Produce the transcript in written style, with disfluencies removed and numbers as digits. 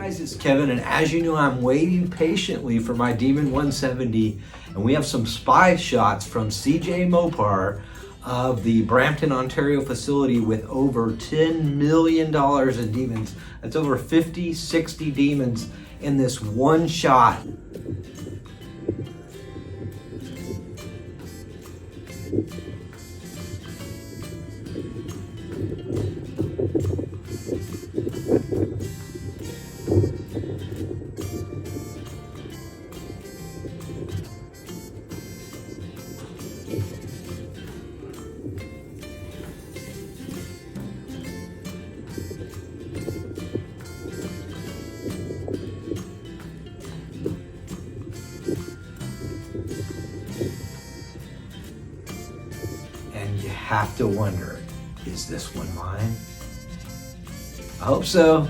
Guys, it's Kevin, and as you know, I'm waiting patiently for my Demon170, and we have some spy shots from CJMopar of the Brampton, Ontario facility with over $10 million in demons. That's over 50, 60 demons in this one shot. And you have to wonder, is this one mine? I hope so.